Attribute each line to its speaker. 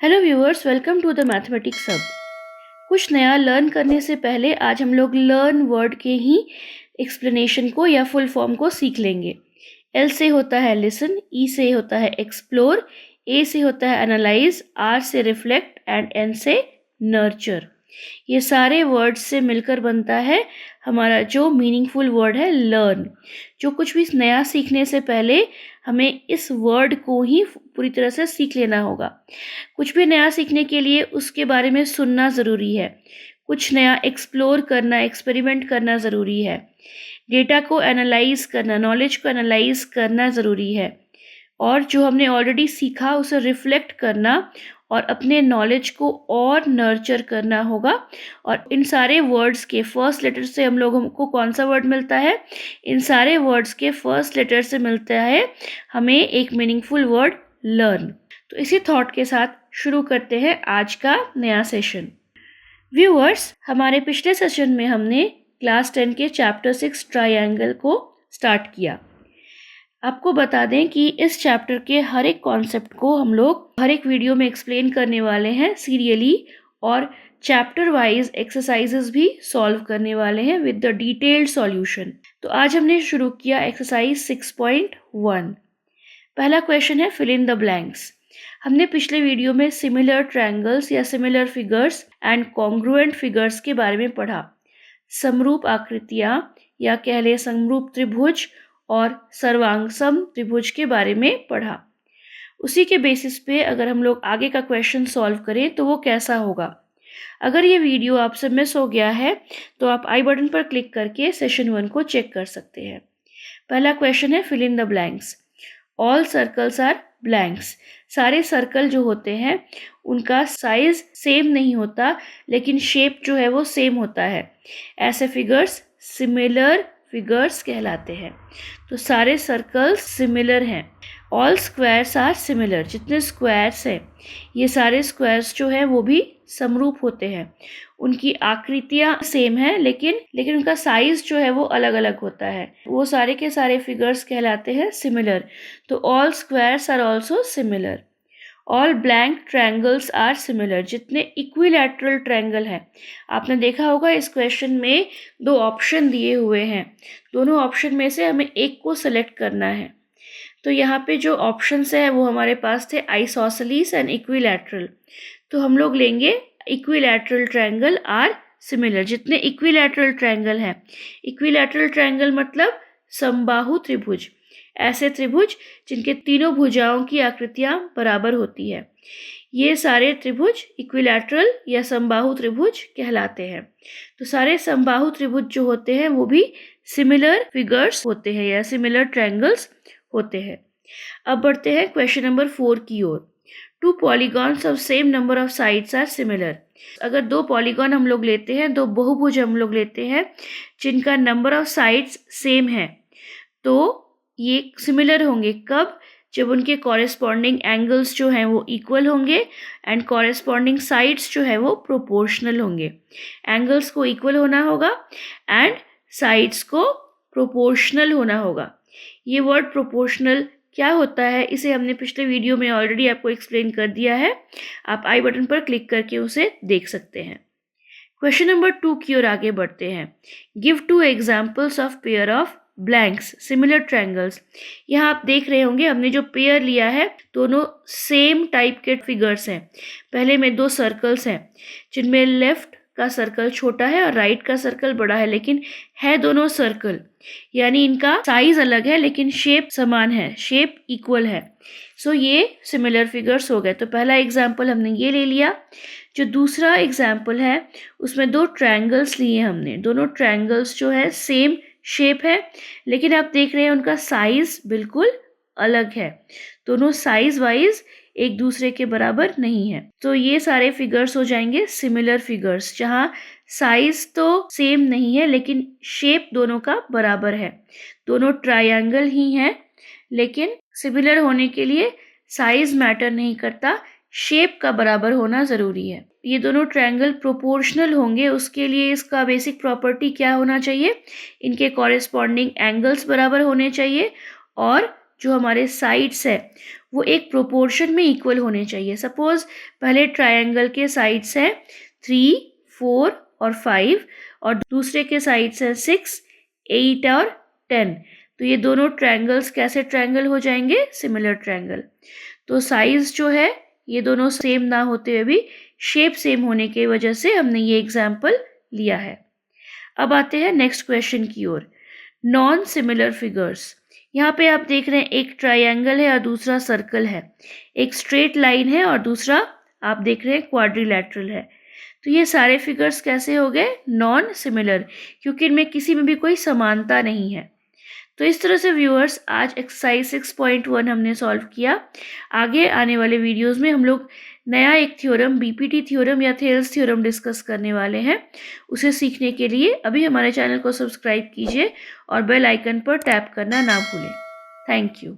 Speaker 1: Hello viewers, welcome to the mathematics hub. कुछ नया learn करने से पहले आज हम लोग लर्न वर्ड के ही एक्सप्लेनेशन को या फुल फॉर्म को सीख लेंगे। एल से होता है लिसन, ई से होता है एक्सप्लोर, ए से होता है एनालाइज, आर से रिफ्लेक्ट एंड एन से नर्चर। ये सारे वर्ड्स से मिलकर बनता है हमारा जो मीनिंगफुल वर्ड है लर्न। जो कुछ भी नया सीखने से पहले हमें इस वर्ड को ही पूरी तरह से सीख लेना होगा। कुछ भी नया सीखने के लिए उसके बारे में सुनना ज़रूरी है, कुछ नया एक्सप्लोर करना, एक्सपेरिमेंट करना ज़रूरी है, डेटा को एनालाइज करना, नॉलेज को एनालाइज करना ज़रूरी है, और जो हमने ऑलरेडी सीखा उसे रिफ्लेक्ट करना और अपने नॉलेज को और नर्चर करना होगा। और इन सारे वर्ड्स के फर्स्ट लेटर से हम लोगों को कौन सा वर्ड मिलता है? इन सारे वर्ड्स के फर्स्ट लेटर से मिलता है हमें एक मीनिंगफुल वर्ड लर्न। तो इसी थॉट के साथ शुरू करते हैं आज का नया सेशन। व्यूअर्स, हमारे पिछले सेशन में हमने क्लास 10 के चैप्टर 6 ट्रायंगल को स्टार्ट किया। आपको बता दें कि इस चैप्टर के हर एक कॉन्सेप्ट को हम लोग हर एक वीडियो में एक्सप्लेन करने वाले हैं सीरियली, और चैप्टर वाइज एक्सरसाइजेस भी सॉल्व करने वाले हैं विद द डिटेल्ड सॉल्यूशन। तो आज हमने शुरू किया एक्सरसाइज 6.1। पहला क्वेश्चन है फिल इन द ब्लैंक्स। हमने पिछले वीडियो में सिमिलर ट्रायंगल्स या similar figures and congruent figures के बारे में पढ़ा। समरूप आकृतियाँ या कह ले समरूप त्रिभुज और सर्वांगसम त्रिभुज के बारे में पढ़ा। उसी के बेसिस पे अगर हम लोग आगे का क्वेश्चन सॉल्व करें तो वो कैसा होगा। अगर ये वीडियो आपसे मिस हो गया है तो आप आई बटन पर क्लिक करके सेशन 1 को चेक कर सकते हैं। पहला क्वेश्चन है fill in the blanks. All circles are blanks. सारे सर्कल जो होते हैं उनका साइज सेम नहीं होता, लेकिन शेप जो है वो सेम होता है। ऐसे फिगर्स सिमिलर फिगर्स कहलाते हैं। तो सारे सर्कल्स सिमिलर हैं। All squares are similar. जितने स्क्वायर्स हैं ये सारे स्क्वायर्स जो है वो भी समरूप होते हैं। उनकी आकृतियाँ सेम हैं, लेकिन उनका साइज जो है वो अलग अलग होता है। वो सारे के सारे फिगर्स कहलाते हैं सिमिलर। तो all squares are also similar. All blank triangles are similar. जितने इक्विलैटरल ट्रायंगल हैं, आपने देखा होगा इस क्वेश्चन में दो ऑप्शन दिए हुए हैं, दोनों ऑप्शन में से हमें एक को सेलेक्ट करना है। तो यहाँ पे जो ऑप्शंस है वो हमारे पास थे आइसोसेलेस एंड इक्विलैटरल। तो हम लोग लेंगे इक्विलैटरल ट्रायंगल आर सिमिलर। जितने इक्विलैटरल ट्रायंगल हैं, इक्विलैटरल ट्रायंगल मतलब समबाहु त्रिभुज, ऐसे त्रिभुज जिनके तीनों भुजाओं की आकृतियां बराबर होती है, ये सारे त्रिभुज इक्विलैटरल या समबाहु त्रिभुज कहलाते हैं। तो सारे समबाहु त्रिभुज जो होते हैं वो भी सिमिलर फिगर्स होते हैं या सिमिलर ट्रायंगल्स होते हैं। अब बढ़ते हैं क्वेश्चन नंबर 4 की ओर। Two polygons of same number of sides are similar. अगर दो पॉलीगॉन हम लोग लेते हैं, दो बहुभुज हम लोग लेते हैं जिनका नंबर ऑफ साइड्स सेम है, तो ये सिमिलर होंगे। कब? जब उनके कॉरेस्पॉन्डिंग एंगल्स जो हैं वो इक्वल होंगे एंड कॉरेस्पॉन्डिंग साइड्स जो है वो प्रोपोर्शनल होंगे। एंगल्स को इक्वल होना होगा एंड साइड्स को प्रोपोर्शनल होना होगा। ये वर्ड प्रोपोर्शनल क्या होता है इसे हमने पिछले वीडियो में ऑलरेडी आपको एक्सप्लेन कर दिया है। आप आई बटन पर क्लिक करके उसे देख सकते हैं। क्वेश्चन नंबर 2 की ओर आगे बढ़ते हैं। Give 2 examples of pair of blanks similar triangles. यहाँ आप देख रहे होंगे हमने जो पेयर लिया है दोनों सेम टाइप के फिगर्स हैं। पहले में दो सर्कल्स हैं जिनमें लेफ्ट का सर्कल छोटा है और राइट का सर्कल बड़ा है, लेकिन है दोनों सर्कल, यानी इनका साइज अलग है लेकिन शेप समान है, शेप इक्वल है। सो ये सिमिलर फिगर्स हो गए। तो पहला एग्जाम्पल हमने ये ले लिया। जो दूसरा एग्जाम्पल है उसमें दो ट्रायंगल्स लिए हमने। दोनों ट्रायंगल्स जो है सेम शेप है, लेकिन आप देख रहे हैं उनका साइज बिल्कुल अलग है। दोनों साइज वाइज एक दूसरे के बराबर नहीं है। तो ये सारे फिगर्स हो जाएंगे सिमिलर फिगर्स, जहाँ साइज तो सेम नहीं है लेकिन शेप दोनों का बराबर है। दोनों ट्रायंगल ही हैं, लेकिन सिमिलर होने के लिए साइज मैटर नहीं करता, शेप का बराबर होना ज़रूरी है। ये दोनों ट्रायंगल प्रोपोर्शनल होंगे, उसके लिए इसका बेसिक प्रॉपर्टी क्या होना चाहिए? इनके कॉरेस्पॉन्डिंग एंगल्स बराबर होने चाहिए और जो हमारे साइड्स है वो एक प्रोपोर्शन में इक्वल होने चाहिए। सपोज पहले ट्रायंगल के साइड्स हैं 3, 4 और 5 और दूसरे के साइड्स हैं 6, 8 और 10। तो ये दोनों ट्रायंगल्स कैसे ट्रायंगल हो जाएंगे? Similar triangle. तो साइज जो है ये दोनों सेम ना होते हुए भी शेप सेम होने की वजह से हमने ये एग्जाम्पल लिया है। अब आते हैं नेक्स्ट क्वेश्चन की ओर। Non similar figures. यहाँ पे आप देख रहे हैं एक ट्रायंगल है और दूसरा सर्कल है, एक स्ट्रेट लाइन है और दूसरा आप देख रहे हैं क्वाड्रिलैटरल है। तो ये सारे फिगर्स कैसे हो गए? नॉन सिमिलर, क्योंकि इनमें किसी में भी कोई समानता नहीं है। तो इस तरह से व्यूअर्स आज एक्सरसाइज 6.1 हमने सॉल्व किया। आगे आने वाले वीडियोस में हम लोग नया एक थ्योरम, बीपीटी थ्योरम या थेल्स थ्योरम डिस्कस करने वाले हैं। उसे सीखने के लिए अभी हमारे चैनल को सब्सक्राइब कीजिए और बेल आइकन पर टैप करना ना भूलें। Thank you.